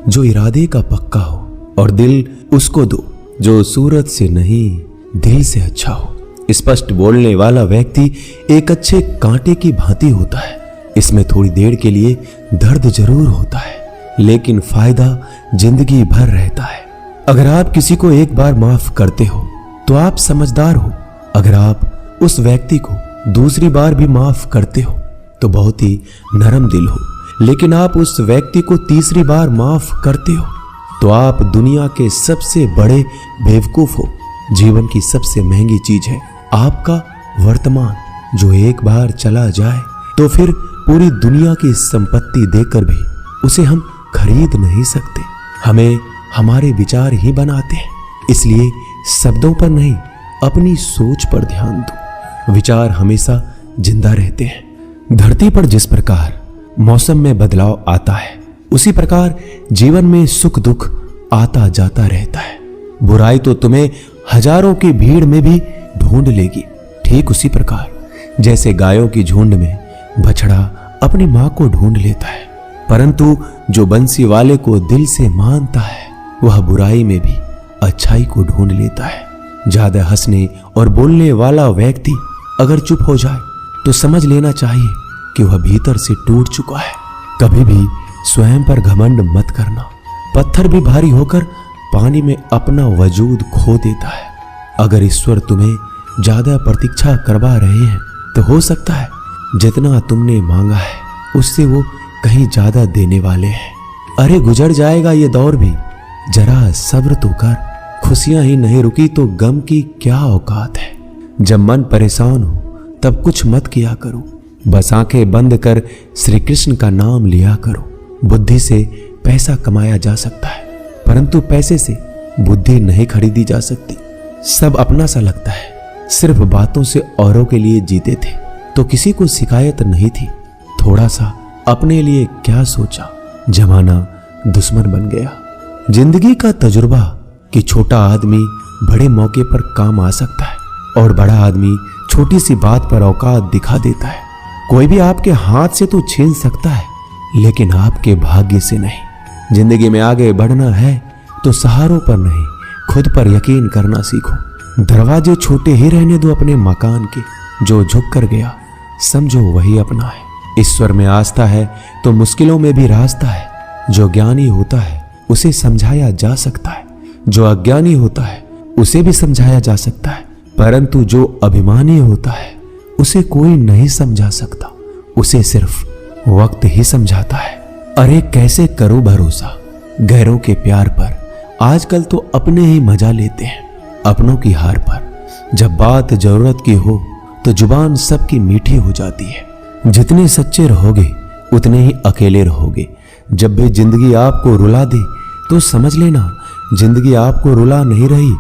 जो इरादे का पक्का हो, और दिल उसको दो जो सूरत से नहीं दिल से अच्छा हो। स्पष्ट बोलने वाला व्यक्ति एक अच्छे कांटे की भांति होता है। इसमें थोड़ी देर के लिए दर्द जरूर होता है, लेकिन फायदा जिंदगी भर रहता है। अगर आप किसी को एक बार माफ करते हो तो आप समझदार हो। अगर आप उस व्यक्ति को दूसरी बार भी माफ करते हो तो बहुत ही नरम दिल हो। लेकिन आप उस व्यक्ति को तीसरी बार माफ करते हो तो आप दुनिया के सबसे बड़े बेवकूफ हो। जीवन की सबसे महंगी चीज है आपका वर्तमान, जो एक बार चला जाए तो फिर पूरी दुनिया की संपत्ति देकर भी उसे हम खरीद नहीं सकते। हमें हमारे विचार ही बनाते हैं, इसलिए शब्दों पर नहीं अपनी सोच पर ध्यान दो। विचार हमेशा जिंदा रहते हैं। धरती पर जिस प्रकार मौसम में बदलाव आता है, उसी प्रकार जीवन में सुख दुख आता जाता रहता है। बुराई तो तुम्हें हजारों की भीड़ में भी ढूंढ लेगी, ठीक उसी प्रकार जैसे गायों की झुंड में बछड़ा अपनी मां को ढूंढ लेता है। परंतु जो बंसी वाले को दिल से मानता है वह बुराई में भी अच्छाई को ढूंढ लेता है। ज्यादा हंसने और बोलने वाला व्यक्ति अगर चुप हो जाए तो समझ लेना चाहिए कि वह भीतर से टूट चुका है। कभी भी स्वयं पर घमंड मत करना। पत्थर भी भारी होकर पानी में अपना वजूद खो देता है। अगर ईश्वर तुम्हें ज्यादा प्रतीक्षा करवा रहे हैं तो हो सकता है जितना तुमने मांगा है उससे वो कहीं ज्यादा देने वाले हैं। अरे गुजर जाएगा ये दौर भी, जरा सब्र तो कर। खुशियां ही नहीं रुकी तो गम की क्या औकात है। जब मन परेशान हो तब कुछ मत किया करो, बस आंखें बंद कर श्री कृष्ण का नाम लिया करो। बुद्धि से पैसा कमाया जा सकता है, परंतु पैसे से बुद्धि नहीं खरीदी जा सकती। सब अपना सा लगता है। सिर्फ बातों से औरों के लिए जीते थे तो किसी को शिकायत नहीं थी। थोड़ा सा अपने लिए क्या सोचा, जमाना दुश्मन बन गया। जिंदगी का तजुर्बा कि छोटा आदमी बड़े मौके पर काम आ सकता है और बड़ा आदमी छोटी सी बात पर औकात दिखा देता है। कोई भी आपके हाथ से तो छीन सकता है, लेकिन आपके भाग्य से नहीं। जिंदगी में आगे बढ़ना है तो सहारों पर नहीं, खुद पर यकीन करना सीखो। दरवाजे छोटे ही रहने दो अपने मकान के। जो झुक कर गया समझो वही अपना है। ईश्वर में आस्था है तो मुश्किलों में भी रास्ता है। जो ज्ञानी होता है उसे समझाया जा सकता है, जो अज्ञानी होता है उसे भी समझाया जा सकता है, परंतु जो अभिमानी होता है उसे कोई नहीं समझा सकता। उसे सिर्फ वक्त ही समझाता है। अरे कैसे करो भरोसा गैरों के प्यार पर। आजकल तो अपने ही मजा लेते हैं अपनों की हार पर। जब बात जरूरत की हो तो जुबान सबकी मीठी हो जाती है। जितने सच्चे रहोगे उतने ही अकेले रहोगे। जब भी जिंदगी आपको रुला दे तो समझ लेना जिंदगी आपको रुला नहीं रही,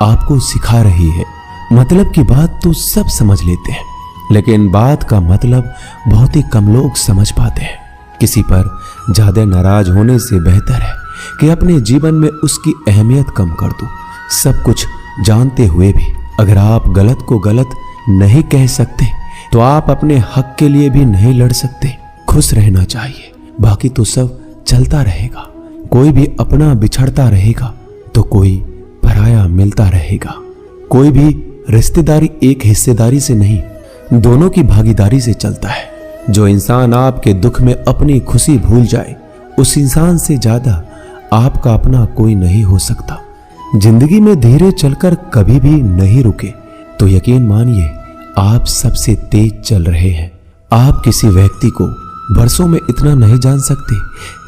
आपको सिखा रही है। मतलब की बात तो सब समझ लेते हैं, लेकिन बात का मतलब बहुत ही कम लोग समझ पाते हैं। किसी पर ज्यादा नाराज होने से बेहतर है कि अपने जीवन में उसकी अहमियत कम कर दो। सब कुछ जानते हुए भी अगर आप गलत को गलत नहीं कह सकते तो आप अपने हक के लिए भी नहीं लड़ सकते। खुश रहना चाहिए, बाकी तो सब चलता रहेगा। कोई भी अपना बिछड़ता रहेगा तो कोई पराया मिलता रहेगा। कोई भी रिश्तेदारी एक हिस्सेदारी से नहीं, दोनों की भागीदारी से चलता है। जो इंसान आपके दुख में अपनी खुशी भूल जाए, उस इंसान से ज्यादा आपका अपना कोई नहीं हो सकता। जिंदगी में धीरे चलकर कभी भी नहीं रुके तो यकीन मानिए आप सबसे तेज चल रहे हैं। आप किसी व्यक्ति को बरसों में इतना नहीं जान सकते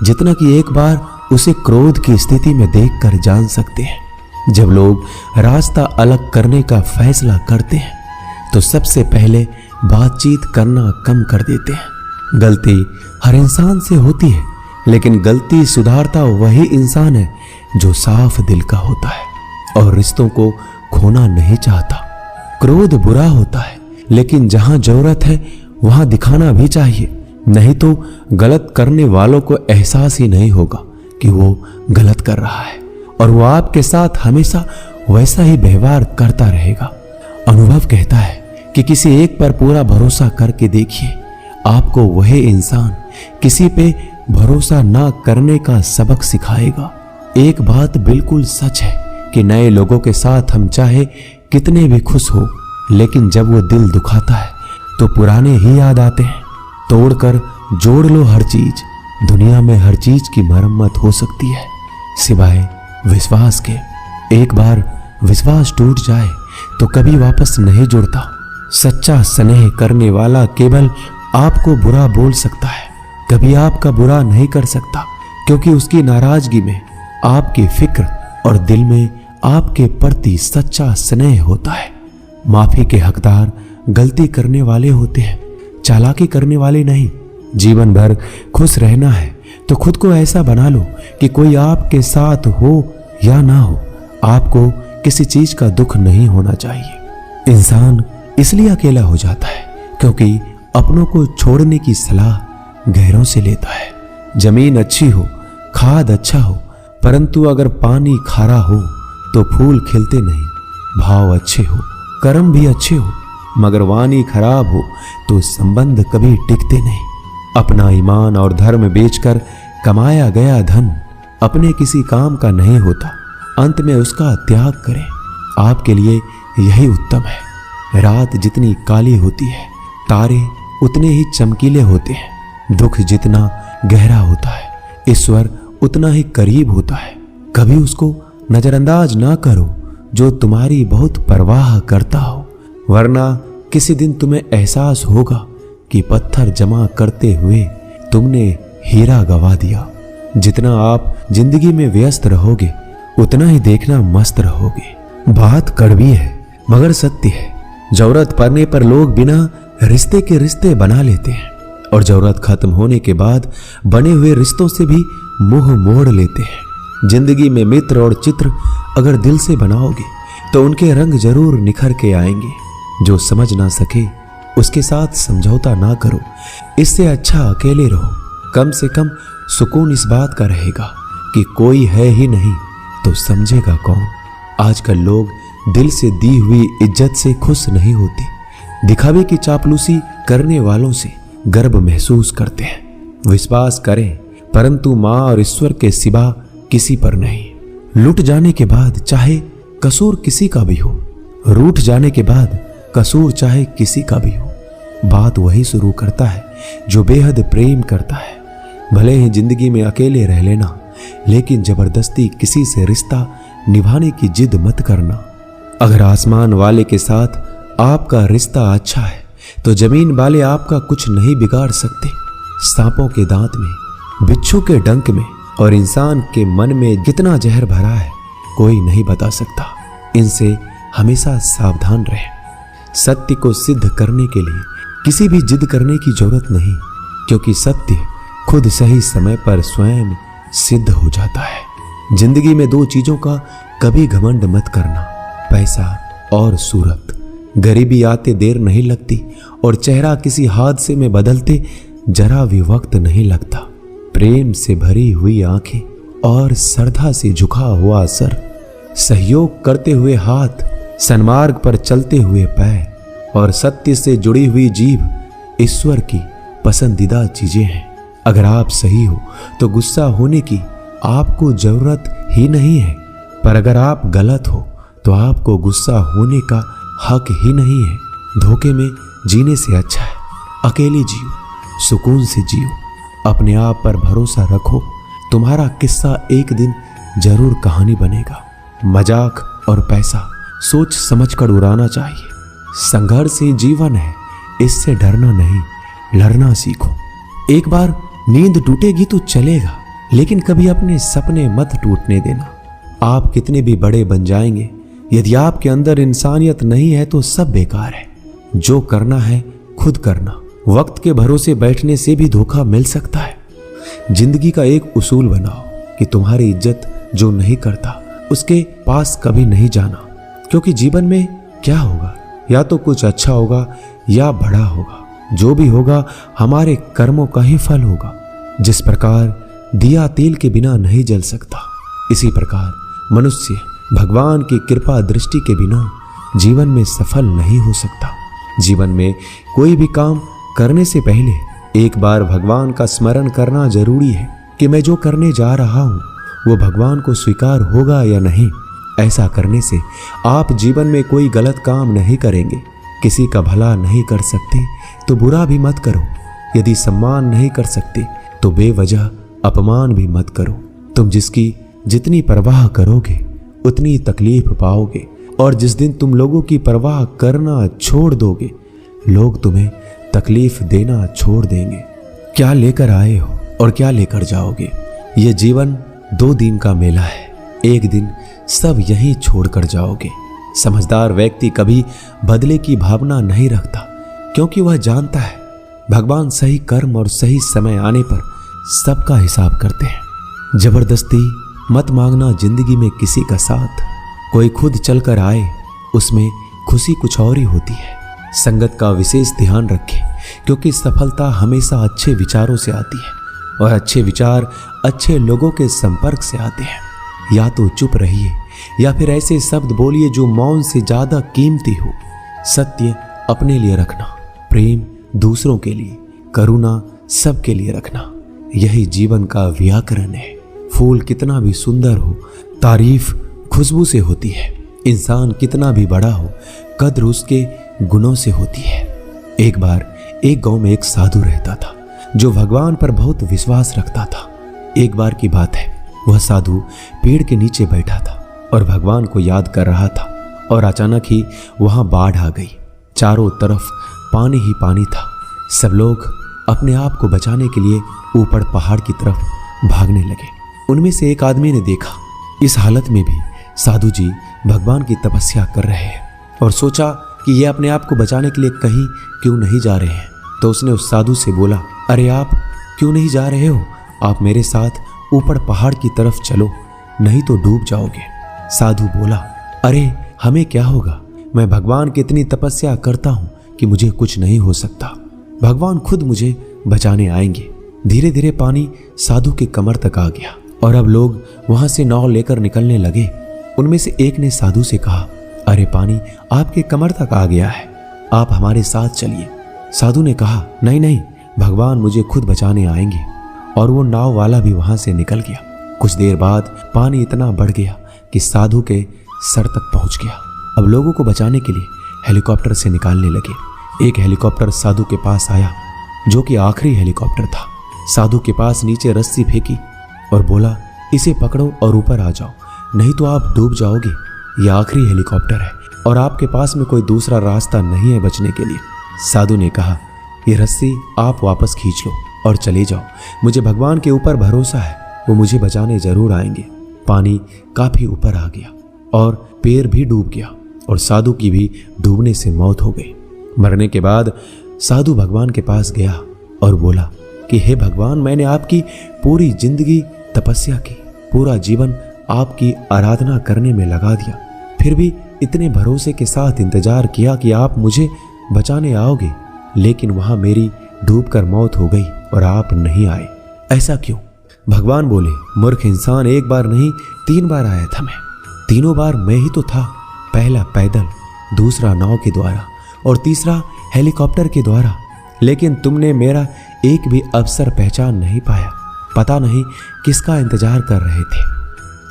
जितना कि एक बार उसे क्रोध की स्थिति में देखकर जान सकते हैं। जब लोग रास्ता अलग करने का फैसला करते हैं तो सबसे पहले बातचीत करना कम कर देते हैं। गलती हर इंसान से होती है, लेकिन गलती सुधारता वही इंसान है जो साफ दिल का होता है और रिश्तों को खोना नहीं चाहता। क्रोध बुरा होता है, लेकिन जहां जरूरत है वहां दिखाना भी चाहिए, नहीं तो गलत करने वालों को एहसास ही नहीं होगा कि वो गलत कर रहा है और वो आपके साथ हमेशा वैसा ही व्यवहार करता रहेगा। अनुभव कहता है कि किसी एक पर पूरा भरोसा करके देखिए, आपको वही इंसान किसी पे भरोसा ना करने का सबक सिखाएगा। एक बात बिल्कुल सच है कि नए लोगों के साथ हम चाहे कितने भी खुश हो, लेकिन जब वो दिल दुखाता है तो पुराने ही याद आते हैं। तोड़कर जोड़ लो हर चीज, दुनिया में हर चीज की मरम्मत हो सकती है सिवाय विश्वास के। एक बार विश्वास टूट जाए तो कभी वापस नहीं जुड़ता। सच्चा स्नेह करने वाला केवल आपको बुरा बोल सकता है, कभी आपका बुरा नहीं कर सकता, क्योंकि उसकी नाराजगी में आपकी फिक्र और दिल में आपके प्रति सच्चा स्नेह होता है। माफी के हकदार गलती करने वाले होते हैं, चालाकी करने वाले नहीं। जीवन भर खुश रहना है तो खुद को ऐसा बना लो कि कोई आपके साथ हो या ना हो, आपको किसी चीज का दुख नहीं होना चाहिए। इंसान इसलिए अकेला हो जाता है क्योंकि अपनों को छोड़ने की सलाह गैरों से लेता है। जमीन अच्छी हो, खाद अच्छा हो, परंतु अगर पानी खारा हो तो फूल खिलते नहीं। भाव अच्छे हो, कर्म भी अच्छे हो, मगर वाणी खराब हो तो संबंध कभी टिकते नहीं। अपना ईमान और धर्म बेचकर कमाया गया धन अपने किसी काम का नहीं होता, अंत में उसका त्याग करें। आपके लिए यही उत्तम है। रात जितनी काली होती है, तारे उतने ही चमकीले होते हैं। दुख जितना गहरा होता है, ईश्वर उतना ही करीब होता है। कभी उसको नजरअंदाज ना करो जो तुम्हारी बहुत परवाह करता हो, वरना किसी दिन तुम्हें एहसास होगा कि पत्थर जमा करते हुए तुमने हीरा गवा दिया। जितना आप जिंदगी में व्यस्त रहोगे उतना ही देखना मस्त रहोगे। बात कड़वी है मगर सत्य है। जरूरत पड़ने पर लोग बिना रिश्ते के रिश्ते बना लेते हैं और जरूरत खत्म होने के बाद बने हुए रिश्तों से भी मुंह मोड़ लेते हैं। जिंदगी में मित्र और चित्र अगर दिल से बनाओगे तो उनके रंग जरूर निखर के आएंगे। जो समझ ना सके उसके साथ समझौता ना करो, इससे अच्छा अकेले रहो। कम से कम सुकून इस बात का रहेगा कि कोई है ही नहीं तो समझेगा कौन। आजकल लोग दिल से दी हुई इज्जत से खुश नहीं होते, दिखावे की चापलूसी करने वालों से गर्व महसूस करते हैं। विश्वास करें परंतु मां और ईश्वर के सिवा किसी पर नहीं। लुट जाने के बाद चाहे कसूर किसी का भी हो, रूठ जाने के बाद कसूर चाहे किसी का भी हो, बात वही शुरू करता है जो बेहद प्रेम करता है। भले ही जिंदगी में अकेले रह लेना, लेकिन जबरदस्ती किसी से रिश्ता निभाने की जिद मत करना। अगर आसमान वाले के साथ आपका रिश्ता अच्छा है तो जमीन वाले आपका कुछ नहीं बिगाड़ सकते। सांपों के दांत में, बिच्छू के डंक में और इंसान के मन में कितना जहर भरा है कोई नहीं बता सकता। इनसे हमेशा सावधान रहें। सत्य को सिद्ध करने के लिए किसी भी जिद करने की जरूरत नहीं, क्योंकि सत्य खुद सही समय पर स्वयं सिद्ध हो जाता है। जिंदगी में दो चीजों का कभी घमंड मत करना, पैसा और सूरत। गरीबी आते देर नहीं लगती और चेहरा किसी हादसे में बदलते जरा भी वक्त नहीं लगता। प्रेम से भरी हुई आंखें और श्रद्धा से झुका हुआ सर, सहयोग करते हुए हाथ, सन्मार्ग पर चलते हुए पैर और सत्य से जुड़ी हुई जीभ ईश्वर की पसंदीदा चीजें हैं। अगर आप सही हो तो गुस्सा होने की आपको जरूरत ही नहीं है, पर अगर आप गलत हो तो आपको गुस्सा होने का हक ही नहीं है। धोखे में जीने से अच्छा है अकेले जियो, सुकून से जियो, अपने आप पर भरोसा रखो। तुम्हारा किस्सा एक दिन जरूर कहानी बनेगा। मजाक और पैसा सोच समझकर उड़ाना चाहिए। संघर्ष ही जीवन है, इससे डरना नहीं, लड़ना सीखो। एक बार नींद टूटेगी तो चलेगा, लेकिन कभी अपने सपने मत टूटने देना। आप कितने भी बड़े बन जाएंगे, यदि आपके अंदर इंसानियत नहीं है तो सब बेकार है। जो करना है खुद करना। वक्त के भरोसे बैठने से भी धोखा मिल सकता है। जिंदगी का एक उसूल बनाओ कि तुम्हारी इज्जत जो नहीं करता उसके पास कभी नहीं जाना, क्योंकि जीवन में क्या होगा, या तो कुछ अच्छा होगा या बड़ा होगा। जो भी होगा हमारे कर्मों का ही फल होगा। जिस प्रकार दिया तेल के बिना नहीं जल सकता, इसी प्रकार मनुष्य भगवान की कृपा दृष्टि के बिना जीवन में सफल नहीं हो सकता। जीवन में कोई भी काम करने से पहले एक बार भगवान का स्मरण करना जरूरी है कि मैं जो करने जा रहा हूं वो भगवान को स्वीकार होगा या नहीं। ऐसा करने से आप जीवन में कोई गलत काम नहीं करेंगे। किसी का भला नहीं कर सकते तो बुरा भी मत करो। यदि सम्मान नहीं कर सकते तो बेवजह अपमान भी मत करो। तुम जिसकी जितनी परवाह करोगे उतनी तकलीफ पाओगे, और जिस दिन तुम लोगों की परवाह करना छोड़ दोगे लोग तुम्हें तकलीफ देना छोड़ देंगे। क्या लेकर आए हो और क्या लेकर जाओगे? ये जीवन 2 दिन का मेला है, एक दिन सब यहीं छोड़कर जाओगे। समझदार व्यक्ति कभी बदले की भावना नहीं रखता, क्योंकि वह जानता है भगवान सही कर्म और सही समय आने पर सबका हिसाब करते हैं। जबरदस्ती मत मांगना जिंदगी में किसी का साथ। कोई खुद चलकर आए उसमें खुशी कुछ और ही होती है। संगत का विशेष ध्यान रखें, क्योंकि सफलता हमेशा अच्छे विचारों से आती है और अच्छे विचार अच्छे लोगों के संपर्क से आते हैं। या तो चुप रहिए या फिर ऐसे शब्द बोलिए जो मौन से ज्यादा कीमती हो। सत्य अपने लिए रखना, प्रेम दूसरों के लिए, करुणा सबके लिए रखना, यही जीवन का व्याकरण है। फूल कितना भी सुंदर हो, तारीफ खुशबू से होती है। इंसान कितना भी बड़ा हो, कद्र उसके गुणों से होती है। एक बार एक गांव में एक साधु रहता था जो भगवान पर बहुत विश्वास रखता था। एक बार की बात है, वह साधु पेड़ के नीचे बैठा था और भगवान को याद कर रहा था, और अचानक ही वहां बाढ़ आ गई। चारों तरफ पानी ही पानी था। सब लोग अपने आप को बचाने के लिए ऊपर पहाड़ की तरफ भागने लगे। उनमें से एक आदमी ने देखा इस हालत में भी साधु जी भगवान की तपस्या कर रहे हैं, और सोचा कि ये अपने आप को बचाने के लिए कहीं क्यों नहीं जा रहे हैं। तो उसने उस साधु से बोला, अरे आप क्यों नहीं जा रहे हो? आप मेरे साथ ऊपर पहाड़ की तरफ चलो, नहीं तो डूब जाओगे। साधु बोला, अरे हमें क्या होगा? मैं भगवान की इतनी तपस्या करता हूं कि मुझे कुछ नहीं हो सकता। भगवान खुद मुझे बचाने आएंगे। धीरे धीरे पानी साधु के कमर तक आ गया और अब लोग वहां से नाव लेकर निकलने लगे। उनमें से एक ने साधु से कहा, अरे पानी आपके कमर तक आ गया है, आप हमारे साथ चलिए। साधु ने कहा, नहीं नहीं, भगवान मुझे खुद बचाने आएंगे। और वो नाव वाला भी वहां से निकल गया। कुछ देर बाद पानी इतना बढ़ गया कि साधु के सर तक पहुंच गया। अब लोगों को बचाने के लिए हेलीकॉप्टर से निकालने लगे। एक हेलीकॉप्टर साधु के पास आया, जो कि आखिरी हेलीकॉप्टर था। साधु के पास नीचे रस्सी फेंकी और बोला, इसे पकड़ो और ऊपर आ जाओ, नहीं तो आप डूब जाओगे। यह आखिरी हेलीकॉप्टर है और आपके पास में कोई दूसरा रास्ता नहीं है बचने के लिए। साधु ने कहा, ये रस्सी आप वापस खींच लो और चले जाओ। मुझे भगवान के ऊपर भरोसा है, वो मुझे बचाने जरूर आएंगे। पानी काफी ऊपर आ गया और पैर भी डूब गया और साधु की भी डूबने से मौत हो गई। मरने के बाद साधु भगवान के पास गया और बोला कि हे भगवान, मैंने आपकी पूरी जिंदगी तपस्या की, पूरा जीवन आपकी आराधना करने में लगा दिया, फिर भी इतने भरोसे के साथ इंतजार किया कि आप मुझे बचाने आओगे, लेकिन वहां मेरी डूबकर मौत हो गई और आप नहीं आए। ऐसा क्यों? भगवान बोले, मूर्ख इंसान, एक बार नहीं 3 बार आया था मैं। तीनों बार मैं ही तो था। पहला पैदल, दूसरा नाव के द्वारा और तीसरा हेलीकॉप्टर के द्वारा, लेकिन तुमने मेरा एक भी अवसर पहचान नहीं पाया। पता नहीं किसका इंतजार कर रहे थे।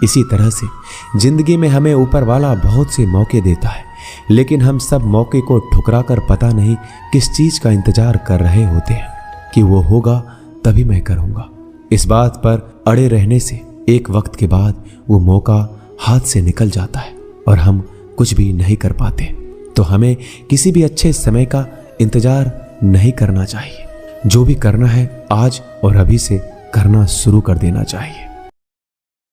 इसी तरह से जिंदगी में हमें ऊपर वाला बहुत से मौके देता है, लेकिन हम सब मौके को ठुकरा कर पता नहीं किस चीज का इंतजार कर रहे होते हैं कि वो होगा तभी मैं करूंगा। इस बात पर अड़े रहने से एक वक्त के बाद वो मौका हाथ से निकल जाता है और हम कुछ भी नहीं कर पाते। तो हमें किसी भी अच्छे समय का इंतजार नहीं करना चाहिए। जो भी करना है आज और अभी से करना शुरू कर देना चाहिए।